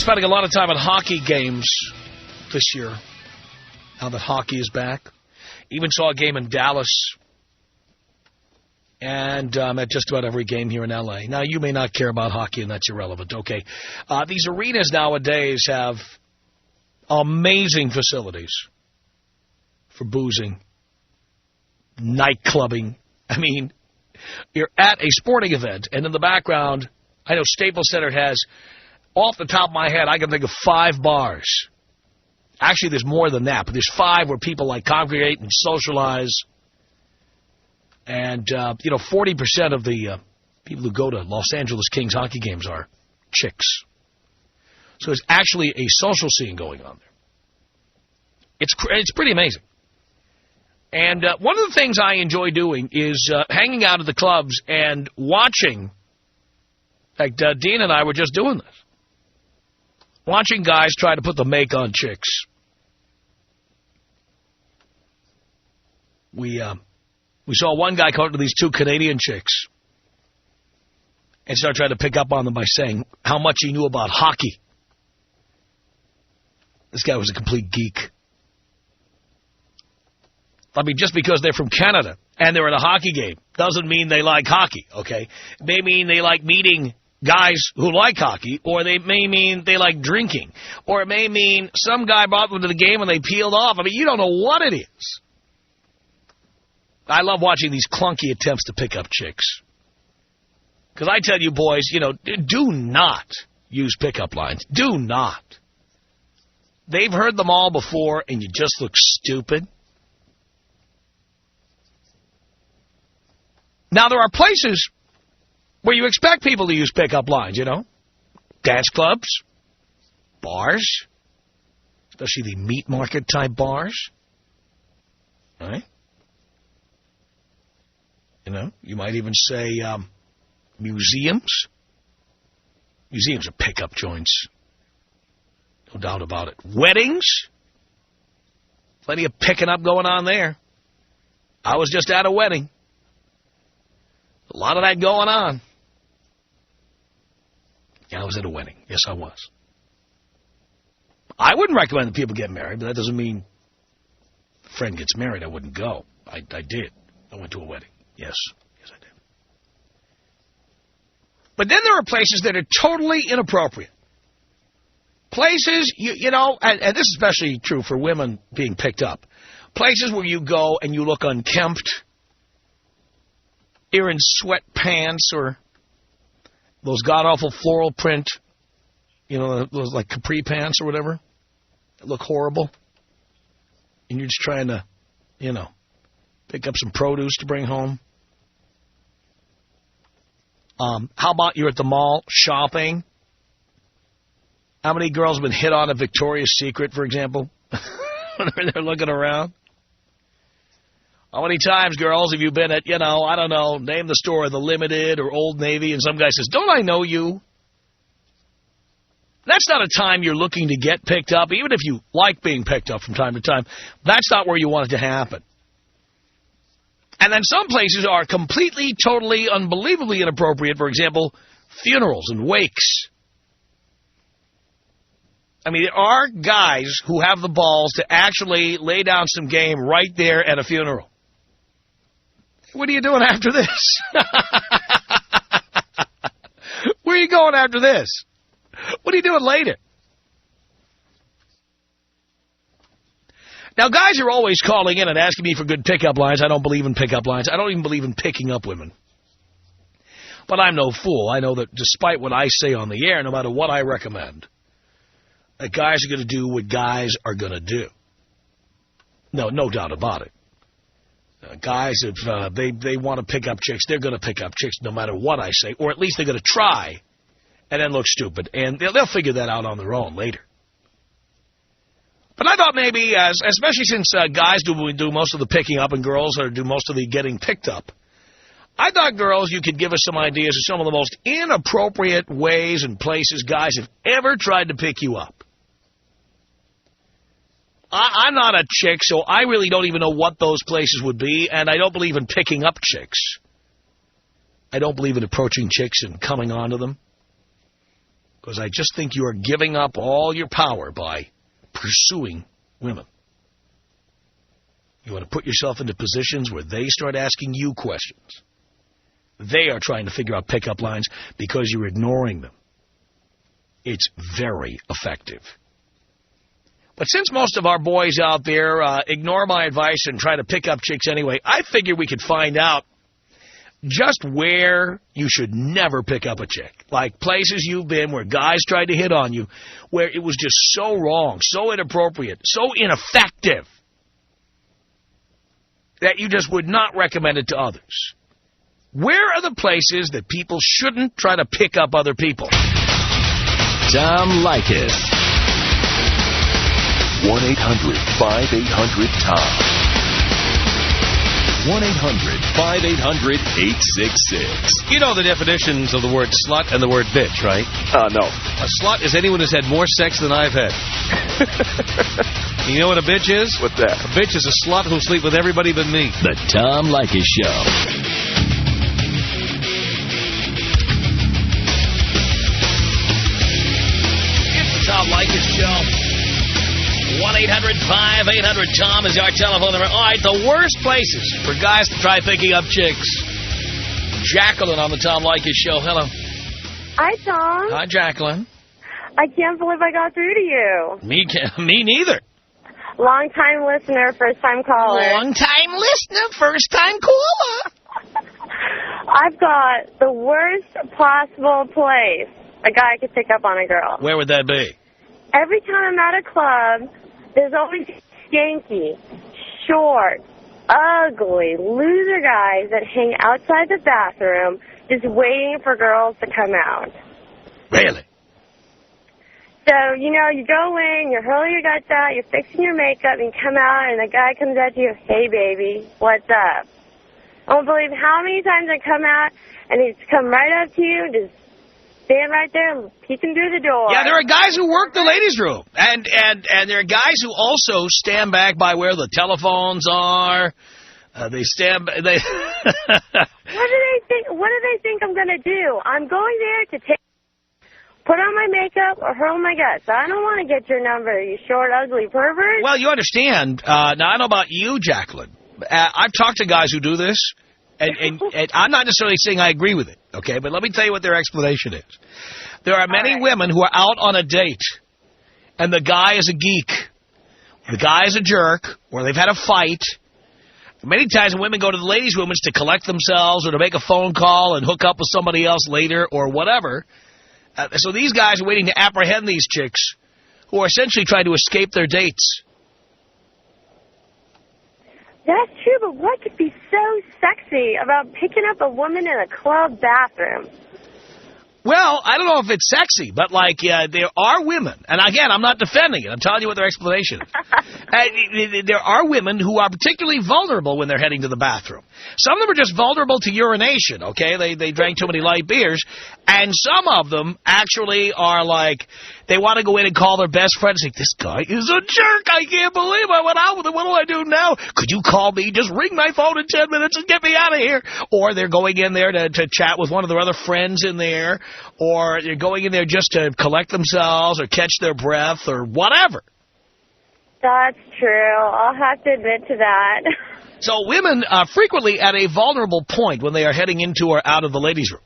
spending a lot of time at hockey games this year, now that hockey is back. Even saw a game in Dallas, and at just about every game here in L.A. Now, you may not care about hockey, and that's irrelevant, okay? These arenas nowadays have amazing facilities for boozing, night clubbing. I mean, you're at a sporting event, and in the background, I know Staples Center has, off the top of my head, I can think of 5 bars. Actually, there's more than that, but there's 5 where people like congregate and socialize. And, 40% of the people who go to Los Angeles Kings hockey games are chicks. So there's actually a social scene going on there. It's pretty amazing. And one of the things I enjoy doing is hanging out at the clubs and watching. In fact, Dean and I were just doing this. Watching guys try to put the make on chicks. We saw one guy come up to these 2 Canadian chicks and start trying to pick up on them by saying how much he knew about hockey. This guy was a complete geek. I mean, just because they're from Canada and they're at a hockey game doesn't mean they like hockey, okay? It may mean they like meeting guys who like hockey, or they may mean they like drinking, or it may mean some guy brought them to the game and they peeled off. I mean, you don't know what it is. I love watching these clunky attempts to pick up chicks. Because I tell you boys, do not use pickup lines. Do not. They've heard them all before, and you just look stupid. Now, there are places where you expect people to use pickup lines, Dance clubs, bars, especially the meat market type bars. Right? You might even say museums. Museums are pickup joints. No doubt about it. Weddings. Plenty of picking up going on there. I was just at a wedding. A lot of that going on. Yeah, I was at a wedding. Yes, I was. I wouldn't recommend that people get married, but that doesn't mean if a friend gets married, I wouldn't go. I did. I went to a wedding. Yes, I did. But then there are places that are totally inappropriate. Places, and this is especially true for women being picked up. Places where you go and you look unkempt. You're in sweatpants or those god-awful floral print, those like capri pants or whatever, that look horrible. And you're just trying to, pick up some produce to bring home. How about you're at the mall shopping? How many girls have been hit on at Victoria's Secret, for example, when they're looking around? How many times, girls, have you been at, I don't know, name the store, The Limited or Old Navy, and some guy says, don't I know you? That's not a time you're looking to get picked up, even if you like being picked up from time to time. That's not where you want it to happen. And then some places are completely, totally, unbelievably inappropriate. For example, funerals and wakes. I mean, there are guys who have the balls to actually lay down some game right there at a funeral. What are you doing after this? Where are you going after this? What are you doing later? Now, guys are always calling in and asking me for good pickup lines. I don't believe in pickup lines. I don't even believe in picking up women. But I'm no fool. I know that despite what I say on the air, no matter what I recommend, that guys are going to do what guys are going to do. No doubt about it. Guys, if they want to pick up chicks, they're going to pick up chicks no matter what I say, or at least they're going to try and then look stupid. And they'll figure that out on their own later. But I thought maybe, especially since guys do most of the picking up and girls do most of the getting picked up, I thought, girls, you could give us some ideas of some of the most inappropriate ways and places guys have ever tried to pick you up. I'm not a chick, so I really don't even know what those places would be, and I don't believe in picking up chicks. I don't believe in approaching chicks and coming on to them. because I just think you are giving up all your power by pursuing women. You want to put yourself into positions where they start asking you questions. They are trying to figure out pickup lines because you're ignoring them. It's very effective. But since most of our boys out there ignore my advice and try to pick up chicks anyway, I figured we could find out just where you should never pick up a chick. Like places you've been where guys tried to hit on you, where it was just so wrong, so inappropriate, so ineffective that you just would not recommend it to others. Where are the places that people shouldn't try to pick up other people? Tom Leykis. 1-800-5800-TOM. 1-800-5800-866. You know the definitions of the word slut and the word bitch, right? No. A slut is anyone who's had more sex than I've had. You know what a bitch is? What's that? A bitch is a slut who'll sleep with everybody but me. The Tom Leykis Show. Tom Leykis Show. 1-800-5800-TOM is our telephone number. All right, the worst places for guys to try picking up chicks. Jacqueline on the Tom Leykis Show. Hello. Hi, Tom. Hi, Jacqueline. I can't believe I got through to you. Me neither. Long-time listener, first-time caller. Long-time listener, first-time caller. I've got the worst possible place a guy could pick up on a girl. Where would that be? Every time I'm at a club, there's always skanky, short, ugly, loser guys that hang outside the bathroom just waiting for girls to come out. Really? So, you know, you go in, you're hurling your guts out, you're fixing your makeup, and you come out, and the guy comes at you, hey, baby, what's up? I won't believe how many times I come out, and he's come right up to you, just stand right there and peeking through the door. Yeah, there are guys who work the ladies' room. And there are guys who also stand back by where the telephones are. They stand... What do they think I'm going to do? I'm going there to put on my makeup or hurl my guts. I don't want to get your number, you short, ugly pervert. Well, you understand. Now, I don't know about you, Jacqueline. I've talked to guys who do this. And I'm not necessarily saying I agree with it, okay? But let me tell you what their explanation is. There are many women who are out on a date, and the guy is a geek. The guy is a jerk, or they've had a fight. Many times when women go to the ladies' room, it's to collect themselves or to make a phone call and hook up with somebody else later or whatever. So these guys are waiting to apprehend these chicks who are essentially trying to escape their dates. That's true, but what could be so sexy about picking up a woman in a club bathroom? Well, I don't know if it's sexy, but, like, there are women, and again, I'm not defending it. I'm telling you what their explanation is. There are women who are particularly vulnerable when they're heading to the bathroom. Some of them are just vulnerable to urination, okay? They drank too many light beers. And some of them actually are like, they want to go in and call their best friend and say, this guy is a jerk. I can't believe I went out with him. What do I do now? Could you call me? Just ring my phone in 10 minutes and get me out of here. Or they're going in there to chat with one of their other friends in there. Or they're going in there just to collect themselves or catch their breath or whatever. That's true. I'll have to admit to that. So women are frequently at a vulnerable point when they are heading into or out of the ladies' room.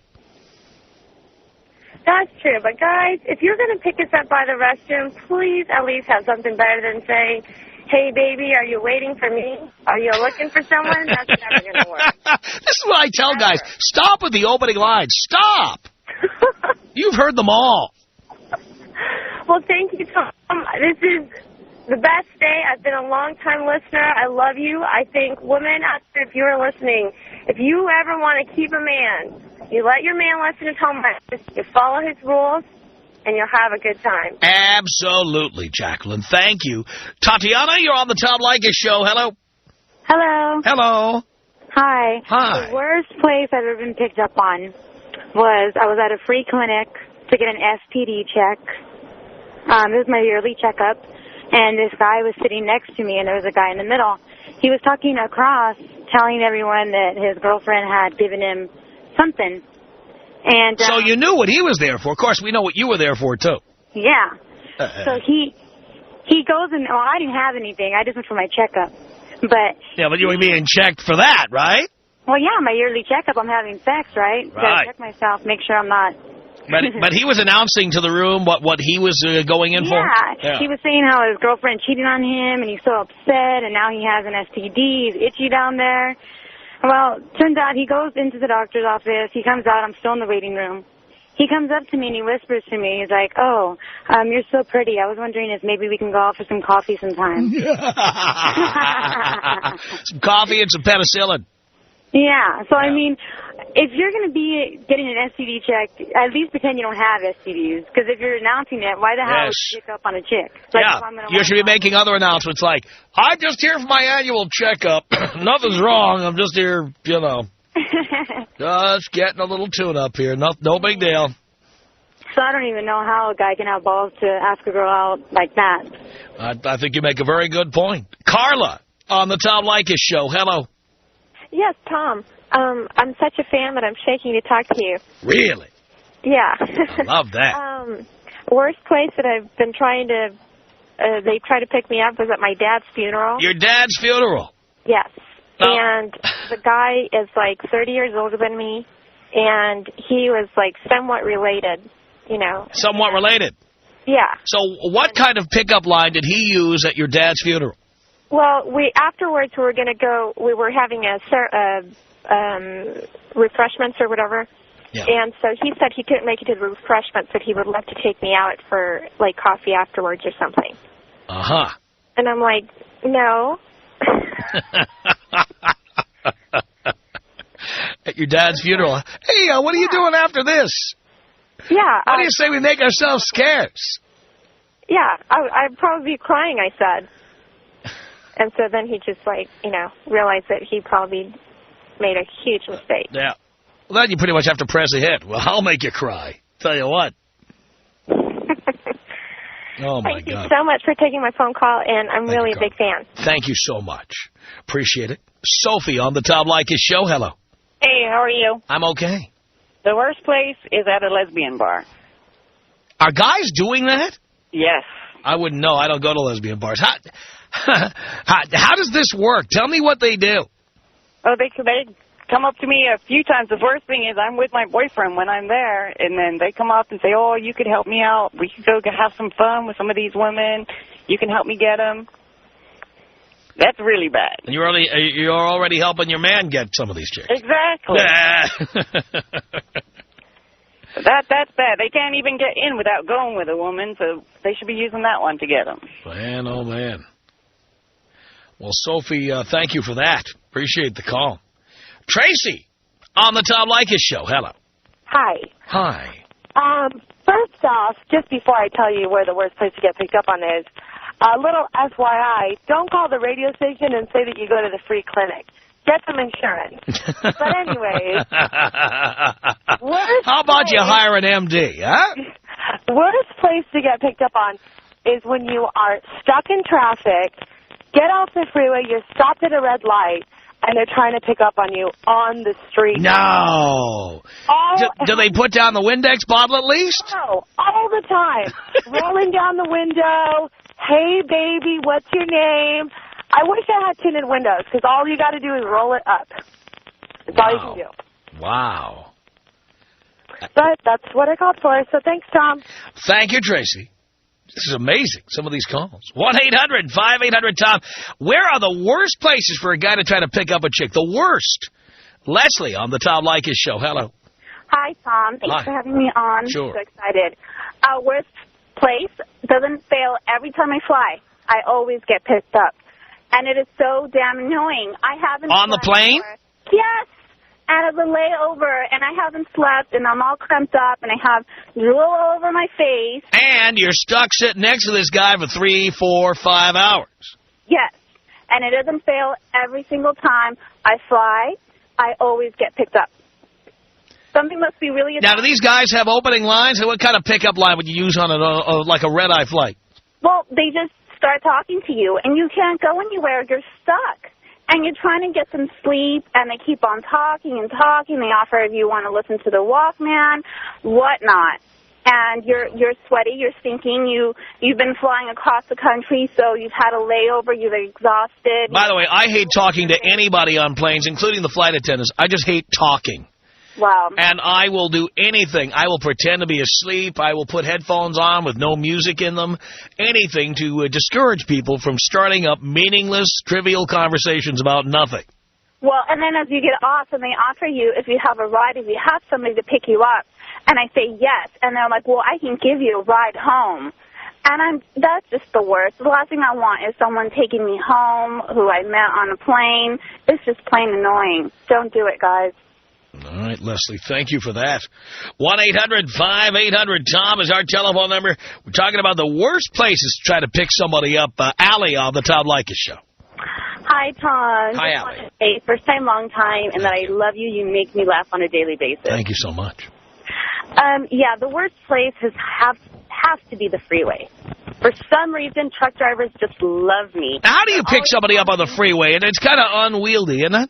That's true. But, guys, if you're going to pick us up by the restroom, please at least have something better than saying, hey, baby, are you waiting for me? Are you looking for someone? That's never going to work. This is what I tell guys. Stop with the opening lines. Stop. You've heard them all. Well, thank you, Tom. This is the best day. I've been a long-time listener. I love you. I think women out there, if you're listening, if you ever want to keep a man, you let your man listen to Tom Leykis, you follow his rules, and you'll have a good time. Absolutely, Jacqueline. Thank you. Tatiana, you're on the Tom Leykis Show. Hello. Hello. Hello. Hi. Hi. The worst place I've ever been picked up on was I was at a free clinic to get an STD check. It was my yearly checkup, and this guy was sitting next to me, and there was a guy in the middle. He was talking across, telling everyone that his girlfriend had given him something. And So you knew what he was there for. Of course, we know what you were there for, too. Yeah. So he goes and, well, I didn't have anything. I just went for my checkup. But Yeah, but you were being checked for that, right? well, yeah, my yearly checkup. I'm having sex, right? Right. Gotta check myself, make sure I'm not. But he was announcing to the room what he was going in for? Yeah, he was saying how his girlfriend cheated on him, and he's so upset, and now he has an STD. He's itchy down there. Well, turns out he goes into the doctor's office. He comes out. I'm still in the waiting room. He comes up to me and he whispers to me. He's like, "Oh, you're so pretty. I was wondering if maybe we can go out for some coffee sometime." Some coffee and some penicillin. Yeah. So, I mean, if you're going to be getting an STD check, at least pretend you don't have STDs. Because if you're announcing it, why the hell would you pick up on a chick? Like, You should be making other announcements like, I'm just here for my annual checkup. Nothing's wrong. I'm just here, just getting a little tune-up here. No big deal. So I don't even know how a guy can have balls to ask a girl out like that. I think you make a very good point. Carla on the Tom Leykis Show. Hello. Yes, Tom. I'm such a fan that I'm shaking to talk to you. Really? Yeah. I love that. Worst place that I've been trying to, they tried to pick me up was at my dad's funeral. Your dad's funeral? Yes. Oh. And the guy is like 30 years older than me, and he was like somewhat related, Somewhat related? Yeah. So what kind of pickup line did he use at your dad's funeral? Well, afterwards we were going to go, we were having refreshments or whatever. Yeah. And so he said he couldn't make it to the refreshments, but he would love to take me out for like coffee afterwards or something. Uh-huh. And I'm like, no. At your dad's funeral. Hey, what are you doing after this? Yeah. How do you say we make ourselves scarce? Yeah, I'd probably be crying, I said. And so then he just, realized that he probably made a huge mistake. Yeah. Well, then you pretty much have to press ahead. Well, I'll make you cry. Tell you what. Oh, my God. Thank you so much for taking my phone call, and I'm really a big fan. Thank you so much. Appreciate it. Sophie on the Tom Leykis Show. Hello. Hey, how are you? I'm okay. The worst place is at a lesbian bar. Are guys doing that? Yes. I wouldn't know. I don't go to lesbian bars. How does this work? Tell me what they do. Oh, they come up to me a few times. The worst thing is I'm with my boyfriend when I'm there, and then they come up and say, "Oh, you could help me out. We could go have some fun with some of these women. You can help me get them." That's really bad. And you're already helping your man get some of these chicks. Exactly. That's bad. They can't even get in without going with a woman, so they should be using that one to get them. Man, oh, man. Well, Sophie, thank you for that. Appreciate the call. Tracy on the Tom Leykis Show. Hello. Hi. Hi. First off, just before I tell you where the worst place to get picked up on is, a little FYI, don't call the radio station and say that you go to the free clinic. Get some insurance. But anyways, how about you hire an MD, huh? Worst place to get picked up on is when you are stuck in traffic, get off the freeway, you're stopped at a red light, and they're trying to pick up on you on the street. No. Do they put down the Windex bottle at least? No, all the time. Rolling down the window, "Hey, baby, what's your name?" I wish I had tinted windows, because all you got to do is roll it up. That's all you can do. Wow. But that's what I called for, so thanks, Tom. Thank you, Tracy. This is amazing, some of these calls. 1-800-5800-TOM. Where are the worst places for a guy to try to pick up a chick? The worst. Leslie on the Tom Leykis Show. Hello. Hi, Tom. Thanks for having me on. Sure. I'm so excited. Worst place doesn't fail every time I fly. I always get picked up. And it is so damn annoying. I haven't on the plane? Yes. And it's a layover, and I haven't slept, and I'm all cramped up, and I have drool all over my face. And you're stuck sitting next to this guy for 3, 4, 5 hours. Yes. And it doesn't fail every single time I fly. I always get picked up. Something must be really... Now, do these guys have opening lines? What kind of pickup line would you use on like a red-eye flight? Well, they just start talking to you, and you can't go anywhere. You're stuck. and you're trying to get some sleep, and they keep on talking and talking. They offer if you want to listen to the Walkman, whatnot. And you're sweaty, you're stinking, you've been flying across the country, so you've had a layover, you're exhausted. By the way, I hate talking to anybody on planes, including the flight attendants. I just hate talking. Wow. And I will do anything. I will pretend to be asleep. I will put headphones on with no music in them. Anything to discourage people from starting up meaningless, trivial conversations about nothing. Well, and then as you get off and they offer you, if you have a ride, if you have somebody to pick you up, and I say yes, and they're like, well, I can give you a ride home. And that's just the worst. The last thing I want is someone taking me home who I met on a plane. It's just plain annoying. Don't do it, guys. All right, Leslie, thank you for that. 1-800-5800-TOM is our telephone number. We're talking about the worst places to try to pick somebody up. Allie on the Tom Leykis Show. Hi, Tom. Hi, Allie. Hey, first time, long time, and that I love you. You make me laugh on a daily basis. Thank you so much. Yeah, the worst place has to be the freeway. For some reason, truck drivers just love me. How do you pick somebody up on the freeway? And it's kind of unwieldy, isn't it?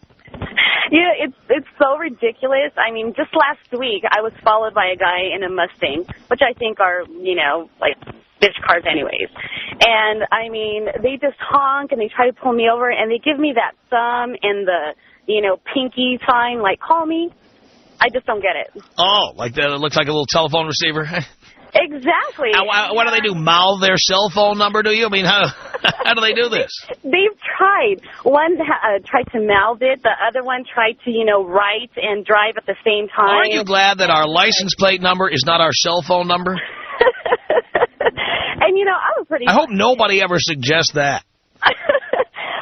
Yeah, it's so ridiculous. I mean, just last week, I was followed by a guy in a Mustang, which I think are, like bitch cars anyways. And, I mean, they just honk and they try to pull me over and they give me that thumb and the, pinky sign, like, call me. I just don't get it. Oh, like that? It looks like a little telephone receiver? Exactly. What do they do, mouth their cell phone number to you? I mean, how do they do this? They've tried. One tried to mouth it. The other one tried to, write and drive at the same time. Aren't you glad that our license plate number is not our cell phone number? And, I was pretty... I hope nobody ever suggests that.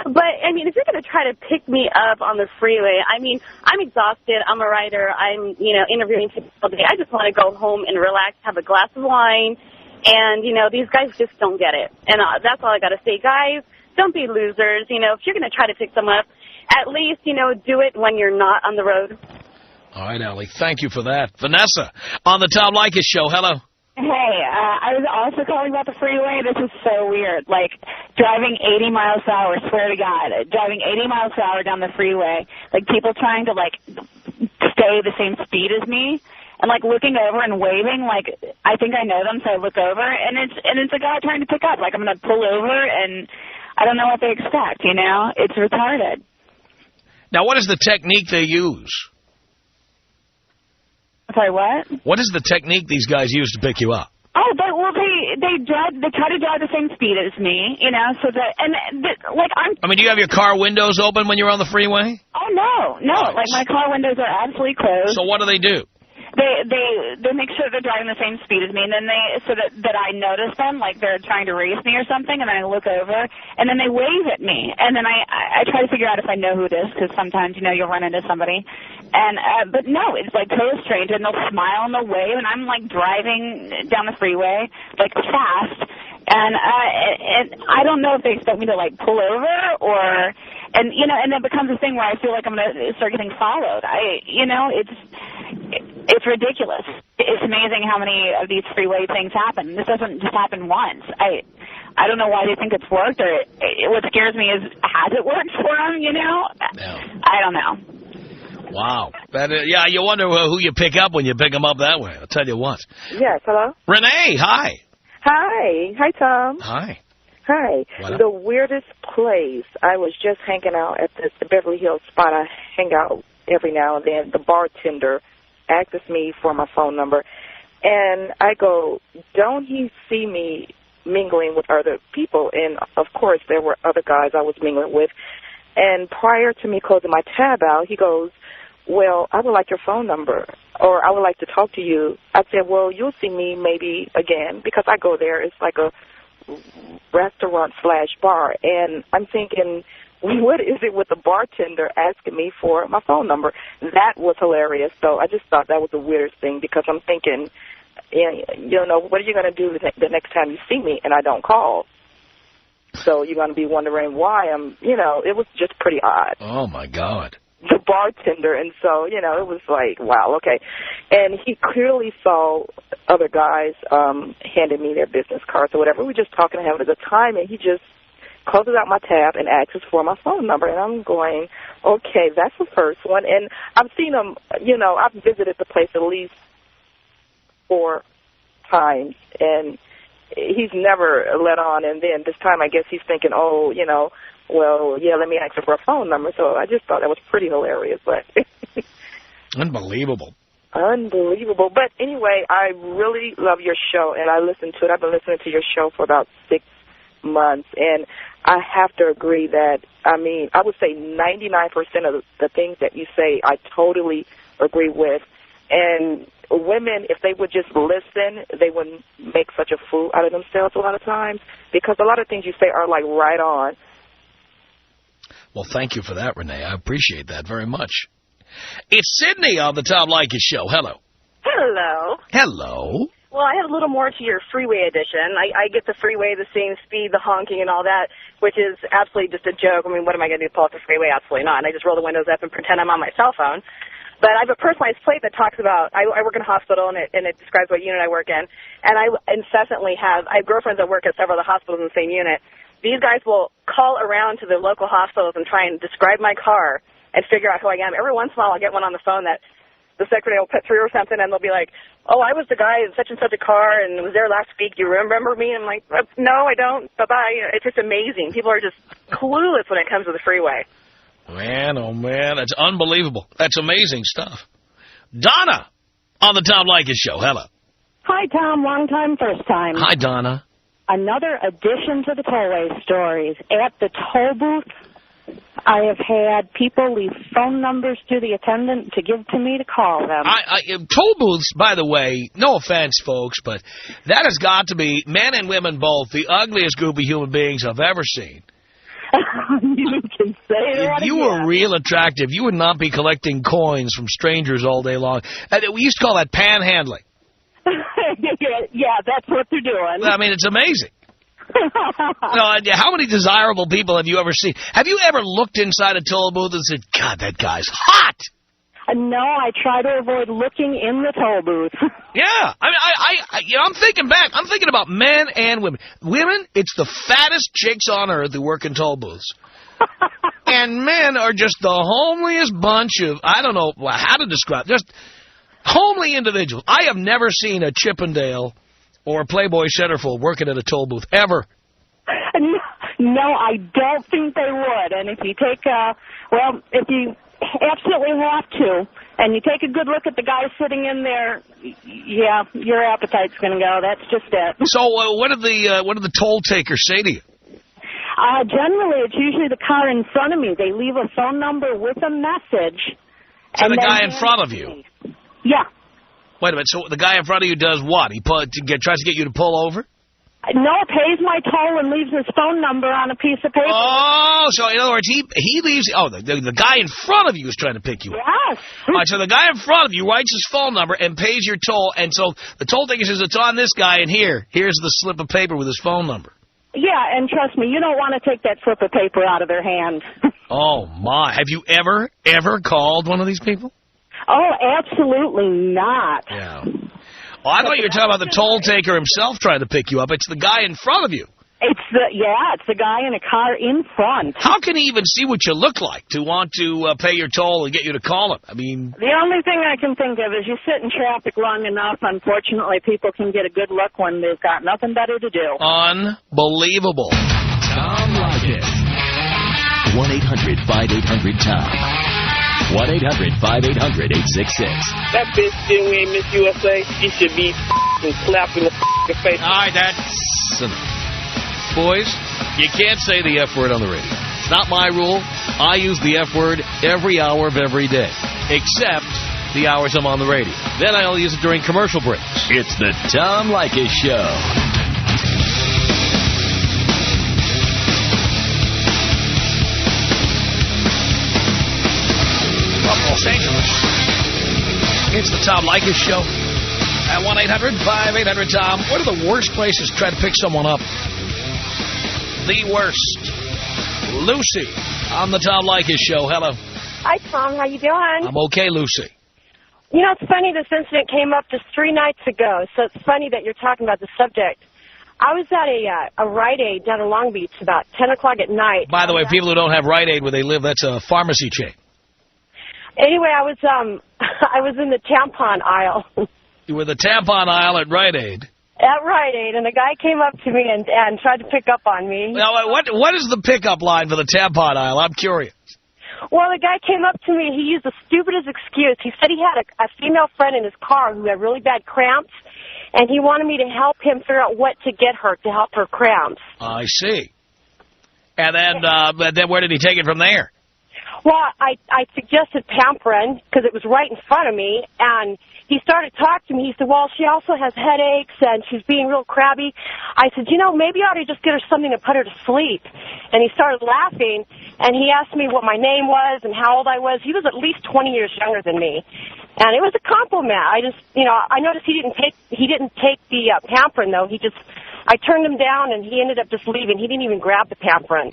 But, I mean, if you're going to try to pick me up on the freeway, I mean, I'm exhausted. I'm a writer. I'm, interviewing people all day. I just want to go home and relax, have a glass of wine. And, these guys just don't get it. And that's all I got to say. Guys, don't be losers. If you're going to try to pick someone up, at least, do it when you're not on the road. All right, Allie. Thank you for that. Vanessa on the Tom Leykis Show. Hello. Hey, I was also calling about the freeway. This is so weird. Like, driving 80 miles per hour, swear to God, driving 80 miles per hour down the freeway, like, people trying to, like, stay the same speed as me, and, like, looking over and waving, like, I think I know them, so I look over, and it's a guy trying to pick up. Like, I'm going to pull over, and I don't know what they expect, It's retarded. Now, what is the technique they use? Sorry, what? What is the technique these guys use to pick you up? Oh, they try to drive the same speed as me, so that, like, I mean, do you have your car windows open when you're on the freeway? Oh, no, Nice. like, my car windows are absolutely closed. So what do they do? They make sure they're driving the same speed as me, and then so that I notice them, like they're trying to race me or something, and then I look over, and then they wave at me, and then I try to figure out if I know who it is, because sometimes, you'll run into somebody, and but no, it's like total stranger, and they'll smile and they'll wave, and I'm like driving down the freeway, like fast, and I don't know if they expect me to like pull over or, and it becomes a thing where I feel like I'm going to start getting followed. It's ridiculous. It's amazing how many of these freeway things happen. This doesn't just happen once. I don't know why they think it's worked, or what scares me is, has it worked for them, No. I don't know. Wow. Yeah, you wonder who you pick up when you pick them up that way. I'll tell you what. Yes, hello? Renee, hi. Hi. Hi, Tom. Hi. Hi. The weirdest place, I was just hanging out at the Beverly Hills spot. I hang out every now and then. The bartender asks me for my phone number, and I go, don't he see me mingling with other people? And, of course, there were other guys I was mingling with. And prior to me closing my tab out, he goes, well, I would like your phone number, or I would like to talk to you. I said, well, you'll see me maybe again, because I go there. It's like a restaurant/bar, and I'm thinking, what is it with the bartender asking me for my phone number? That was hilarious. So I just thought that was the weirdest thing, because I'm thinking, what are you going to do the next time you see me and I don't call? So you're going to be wondering why it was just pretty odd. Oh, my God. The bartender, and so, it was like, wow, okay. And he clearly saw other guys handing me their business cards or whatever. We were just talking and having a good time, and he just closes out my tab and asks for my phone number. And I'm going, okay, that's the first one. And I've seen him, you know, I've visited the place at least 4 times, and he's never let on. And then this time I guess he's thinking, oh, you know, well, yeah, let me ask her for a phone number. So I just thought that was pretty hilarious. But Unbelievable. Unbelievable. But anyway, I really love your show, and I listen to it. I've been listening to your show for about 6 months, and I have to agree that, I mean, I would say 99% of the things that you say I totally agree with. And women, if they would just listen, they wouldn't make such a fool out of themselves a lot of times, because a lot of things you say are, like, right on. Well, thank you for that, Renee. I appreciate that very much. It's Sydney on the Tom Leykis Show. Hello. Hello. Hello. Well, I have a little more to your Freeway edition. I get the Freeway, the same speed, the honking and all that, which is absolutely just a joke. I mean, what am I going to do, pull up the Freeway? Absolutely not. And I just roll the windows up and pretend I'm on my cell phone. But I have a personalized plate that talks about, I work in a hospital, and it describes what unit I work in. And I incessantly I have girlfriends that work at several of the hospitals in the same unit. These guys will call around to the local hospitals and try and describe my car and figure out who I am. Every once in a while I'll get one on the phone that the secretary will put through or something, and they'll be like, oh, I was the guy in such and such a car and was there last week. Do you remember me? And I'm like, no, I don't. Bye-bye. It's just amazing. People are just clueless when it comes to the Freeway. Man, oh, man, that's unbelievable. That's amazing stuff. Donna on the Tom Leykis Show. Hello. Hi, Tom. Long time, first time. Hi, Donna. Another addition to the tollway stories. At the toll booth, I have had people leave phone numbers to the attendant to give to me to call them. Toll booths, by the way, no offense, folks, but that has got to be, men and women both, the ugliest group of human beings I've ever seen. You can say that. If you were real attractive, you would not be collecting coins from strangers all day long. We used to call that panhandling. Yeah, that's what they're doing. I mean, it's amazing. How many desirable people have you ever seen? Have you ever looked inside a toll booth and said, God, that guy's hot? No, I try to avoid looking in the toll booth. Yeah. I mean, I'm thinking back. I'm thinking about men and women. Women, it's the fattest chicks on earth who work in toll booths. And men are just the homeliest bunch of, I don't know how to describe, just homely individuals. I have never seen a Chippendale or a Playboy centerfold working at a toll booth, ever. No, I don't think they would. And if you take, if you absolutely have to, and you take a good look at the guy sitting in there, yeah, your appetite's going to go. That's just it. So what did the toll takers say to you? Generally, it's usually the car in front of me. They leave a phone number with a message. So the guy in front of you? Yeah. Wait a minute. So the guy in front of you does what? He tries to get you to pull over? No, pays my toll and leaves his phone number on a piece of paper. Oh, so in other words, he leaves... Oh, the guy in front of you is trying to pick you up. Yes. All right, so the guy in front of you writes his phone number and pays your toll, and so the toll taker says, it's on this guy, and here's the slip of paper with his phone number. Yeah, and trust me, you don't want to take that slip of paper out of their hand. Oh, my. Have you ever called one of these people? Oh, absolutely not. Yeah. Well, I thought you were talking about the toll taker himself trying to pick you up. It's the guy in front of you. It's the guy in a car in front. How can he even see what you look like to want to pay your toll and get you to call him? I mean... The only thing I can think of is you sit in traffic long enough, unfortunately, people can get a good look when they've got nothing better to do. Unbelievable. Tom Leykis. 1-800-5800-TOM. 1-800-5800-866. That bitch didn't win Miss USA. She should be slapped in the face. All right, that's enough. Boys, you can't say the F word on the radio. It's not my rule. I use the F word every hour of every day, except the hours I'm on the radio. Then I'll use it during commercial breaks. It's the Tom Leykis Show. Los Angeles. It's the Tom Leykis Show at 1-800-5800-TOM. What are the worst places to try to pick someone up? The worst. Lucy on the Tom Leykis Show. Hello. Hi, Tom. How you doing? I'm okay, Lucy. You know, it's funny this incident came up just 3 nights ago, so it's funny that you're talking about the subject. I was at a Rite Aid down in Long Beach about 10 o'clock at night. By the way, people who don't have Rite Aid where they live, that's a pharmacy chain. Anyway, I was in the tampon aisle. You were the tampon aisle at Rite Aid. At Rite Aid, and a guy came up to me and tried to pick up on me. Now, what is the pickup line for the tampon aisle? I'm curious. Well, the guy came up to me. He used the stupidest excuse. He said he had a female friend in his car who had really bad cramps, and he wanted me to help him figure out what to get her to help her cramps. I see. And then where did he take it from there? Well, I suggested Pamprin because it was right in front of me, and he started talking to me. He said, well, she also has headaches, and she's being real crabby. I said, maybe I ought to just get her something to put her to sleep. And he started laughing, and he asked me what my name was and how old I was. He was at least 20 years younger than me. And it was a compliment. I just, I noticed he didn't take the Pamprin, though. I turned him down, and he ended up just leaving. He didn't even grab the Pamprin.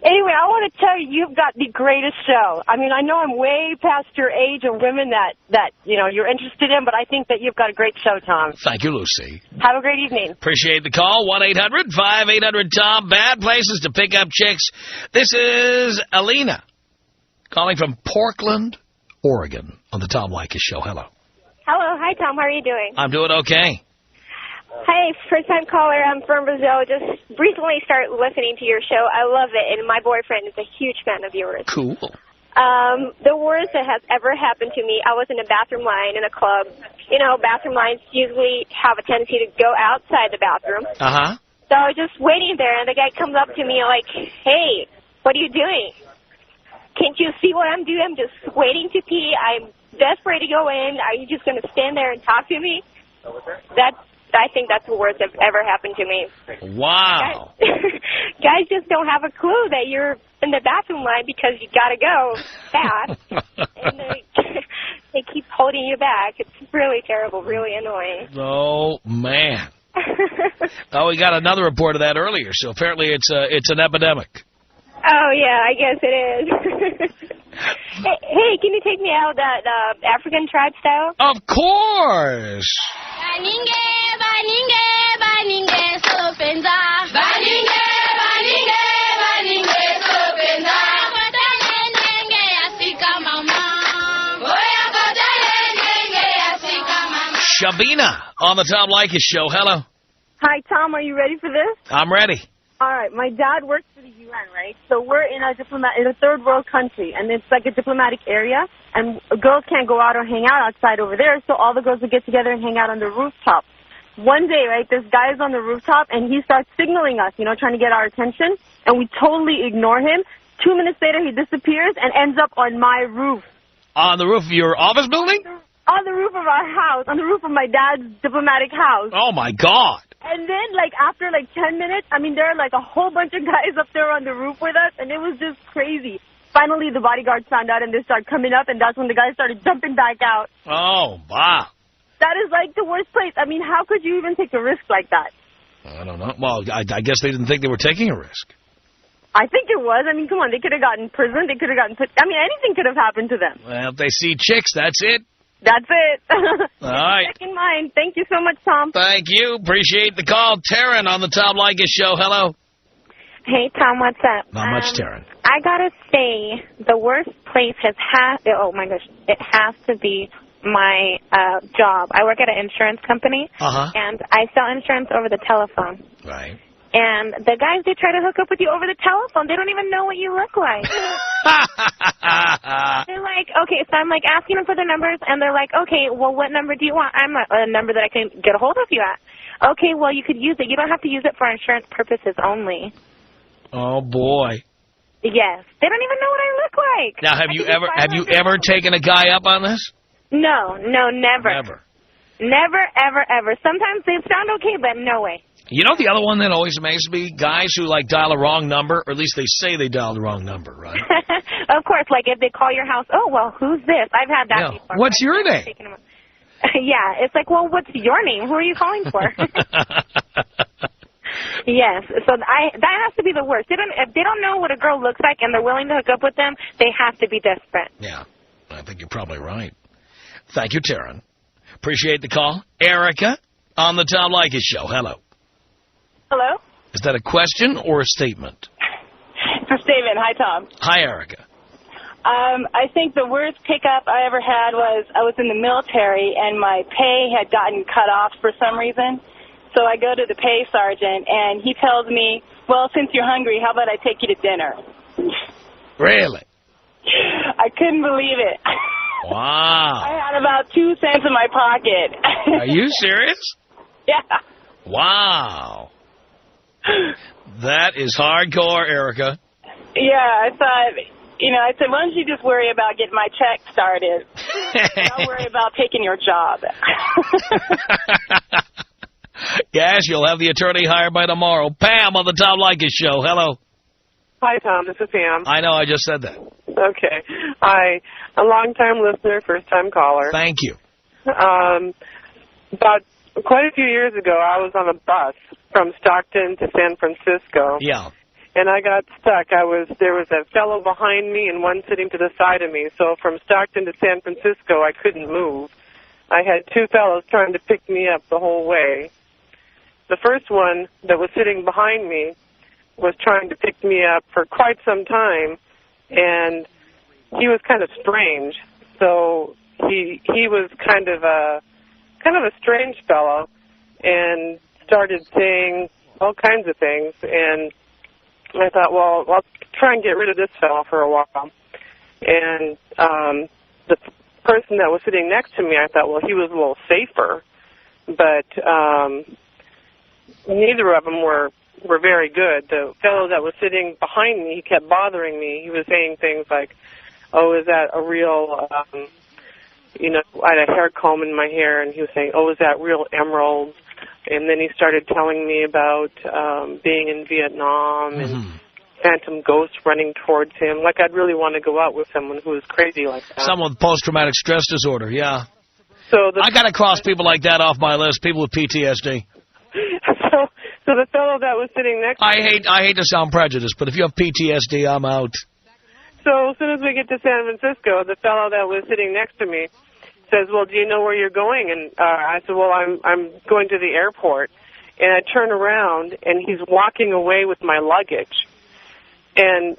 Anyway, I want to tell you, you've got the greatest show. I mean, I know I'm way past your age of women that you're interested in, but I think that you've got a great show, Tom. Thank you, Lucy. Have a great evening. Appreciate the call. 1-800-5800-TOM. Bad places to pick up chicks. This is Alina calling from Portland, Oregon on the Tom Leykis Show. Hello. Hello. Hi, Tom. How are you doing? I'm doing okay. Hey, first-time caller. I'm from Brazil. Just recently started listening to your show. I love it, and my boyfriend is a huge fan of yours. Cool. The worst that has ever happened to me, I was in a bathroom line in a club. Bathroom lines usually have a tendency to go outside the bathroom. Uh-huh. So I was just waiting there, and the guy comes up to me like, hey, what are you doing? Can't you see what I'm doing? I'm just waiting to pee. I'm desperate to go in. Are you just going to stand there and talk to me? I think that's the worst that's ever happened to me. Wow. Guys just don't have a clue that you're in the bathroom line because you got to go fast. And they keep holding you back. It's really terrible, really annoying. Oh, man. We got another report of that earlier, so apparently it's an epidemic. Oh, yeah, I guess it is. Hey, can you take me out that African tribe style? Of course. Shabina on the Tom Leykis Show. Hello. Hi, Tom. Are you ready for this? I'm ready. All right. My dad works for the UN, right? So we're in a third world country, and it's like a diplomatic area, and girls can't go out or hang out outside over there, so all the girls will get together and hang out on the rooftop. One day, right, this guy is on the rooftop, and he starts signaling us, trying to get our attention, and we totally ignore him. 2 minutes later, he disappears and ends up on my roof. On the roof of your office building? On the roof of our house, on the roof of my dad's diplomatic house. Oh, my God. And then, after 10 minutes, there are, a whole bunch of guys up there on the roof with us, and it was just crazy. Finally, the bodyguards found out, and they started coming up, and that's when the guys started jumping back out. Oh, wow. That is, the worst place. How could you even take a risk like that? I don't know. Well, I guess they didn't think they were taking a risk. I think it was. Come on, they could have gotten prison. They could have gotten anything could have happened to them. Well, if they see chicks, that's it. That's it. All right. Check in mind. Thank you so much, Tom. Thank you. Appreciate the call. Taryn on the Tom Leykis Show. Hello. Hey, Tom, what's up? Not much, Taryn. I gotta say, the worst place it has to be my job. I work at an insurance company, and I sell insurance over the telephone. Right. And the guys, they try to hook up with you over the telephone. They don't even know what you look like. They're like, okay, so I'm asking them for their numbers, and they're like, okay, well, what number do you want? I'm a number that I can get a hold of you at. Okay, well, you could use it. You don't have to use it for insurance purposes only. Oh, boy. Yes. They don't even know what I look like. Now, have you ever taken a guy up on this? No, never. Never. Never, ever, ever. Sometimes they sound okay, but no way. You know the other one that always amazes me? Guys who, dial a wrong number, or at least they say they dialed the wrong number, right? Of course, if they call your house, oh, well, who's this? I've had that before. What's your name? Yeah, it's well, what's your name? Who are you calling for? Yes, so that has to be the worst. If they don't know what a girl looks like and they're willing to hook up with them, they have to be desperate. Yeah, I think you're probably right. Thank you, Taryn. Appreciate the call. Erica on the Tom Leykis Show. Hello. Hello? Is that a question or a statement? It's a statement. Hi, Tom. Hi, Erica. I think the worst pickup I ever had was I was in the military, and my pay had gotten cut off for some reason. So I go to the pay sergeant, and he tells me, well, since you're hungry, how about I take you to dinner? Really? I couldn't believe it. Wow. I had about 2 cents in my pocket. Are you serious? Yeah. Wow. That is hardcore, Erica. Yeah, I thought, I said, why don't you just worry about getting my check started? I'll worry about taking your job. Yes, you'll have the attorney hired by tomorrow. Pam on the Tom Leykis Show. Hello. Hi, Tom. This is Pam. I know. I just said that. Okay. Hi. A long-time listener, first-time caller. Thank you. About quite a few years ago, I was on a bus from Stockton to San Francisco. Yeah. And I got stuck. There was a fellow behind me and one sitting to the side of me. So from Stockton to San Francisco, I couldn't move. I had 2 fellows trying to pick me up the whole way. The first one that was sitting behind me was trying to pick me up for quite some time, and he was kind of strange. So he was kind of a strange fellow, and started saying all kinds of things. And I thought, well, I'll try and get rid of this fellow for a while. And the person that was sitting next to me, I thought, well, he was a little safer, but neither of them were very good. The fellow that was sitting behind me, he kept bothering me. He was saying things like, oh, is that a real, I had a hair comb in my hair, and he was saying, oh, is that real emeralds? And then he started telling me about being in Vietnam and phantom ghosts running towards him. Like I'd really want to go out with someone who was crazy like that. Someone with post-traumatic stress disorder, yeah. So I got to cross people like that off my list, people with PTSD. So the fellow that was sitting next to me... I hate to sound prejudiced, but if you have PTSD, I'm out. So as soon as we get to San Francisco, the fellow that was sitting next to me says, well, do you know where you're going? And I said, well, I'm going to the airport. And I turn around, and he's walking away with my luggage. And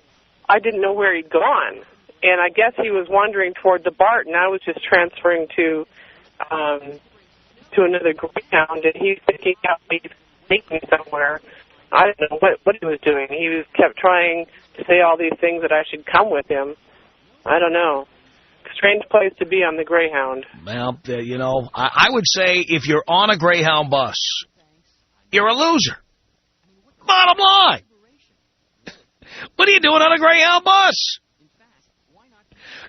I didn't know where he'd gone. And I guess he was wandering toward the BART, and I was just transferring to another Greyhound, and he's thinking out me to take me somewhere. I don't know what he was doing. He kept trying to say all these things that I should come with him. I don't know. Strange place to be on the Greyhound. Well, I would say if you're on a Greyhound bus, you're a loser. Bottom line. What are you doing on a Greyhound bus?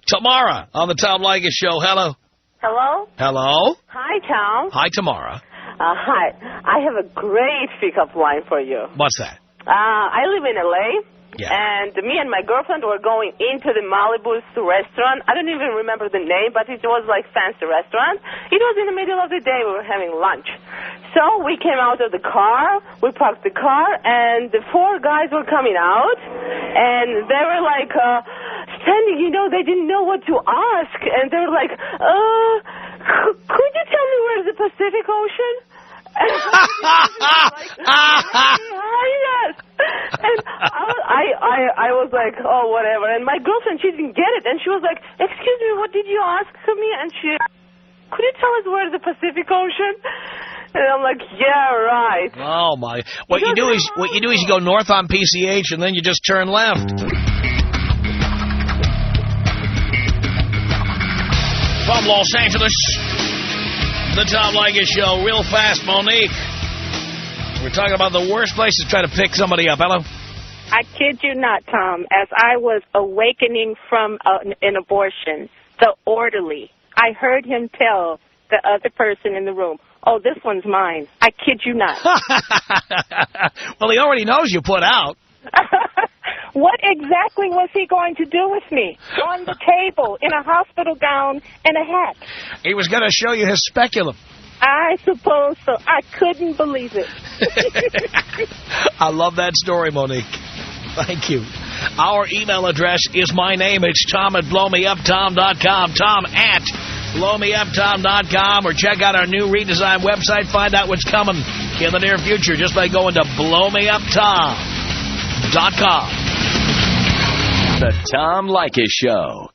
Tamara on the Tom Leykis Show. Hello. Hello? Hello. Hi, Tom. Hi, Tamara. Hi. I have a great pickup line for you. What's that? I live in L.A., yeah. And me and my girlfriend were going into the Malibu's restaurant. I don't even remember the name, but it was like fancy restaurant. It was in the middle of the day. We were having lunch. So we came out of the car. We parked the car, and the 4 guys were coming out, and they were like standing, they didn't know what to ask. And they were like, could you tell me where's the Pacific Ocean? Yes. And I was like, oh, whatever. And my girlfriend, she didn't get it. And she was like, excuse me, what did you ask me? And could you tell us where's the Pacific Ocean? And I'm like, yeah, right. Oh, my. What you do is you go north on PCH, and then you just turn left. From Los Angeles, the Tom Leykis Show. Real fast, Monique. We're talking about the worst place to try to pick somebody up. Hello? I kid you not, Tom. As I was awakening from an abortion, the orderly, I heard him tell the other person in the room, oh, this one's mine. I kid you not. Well, he already knows you put out. What exactly was he going to do with me? On the table, in a hospital gown and a hat. He was going to show you his speculum. I suppose so. I couldn't believe it. I love that story, Monique. Thank you. Our email address is my name. It's Tom@blowmeuptom.com. Tom@ blowmeuptom.com, or check out our new redesigned website. Find out what's coming in the near future just by going to blowmeuptom.com. The Tom Leykis Show.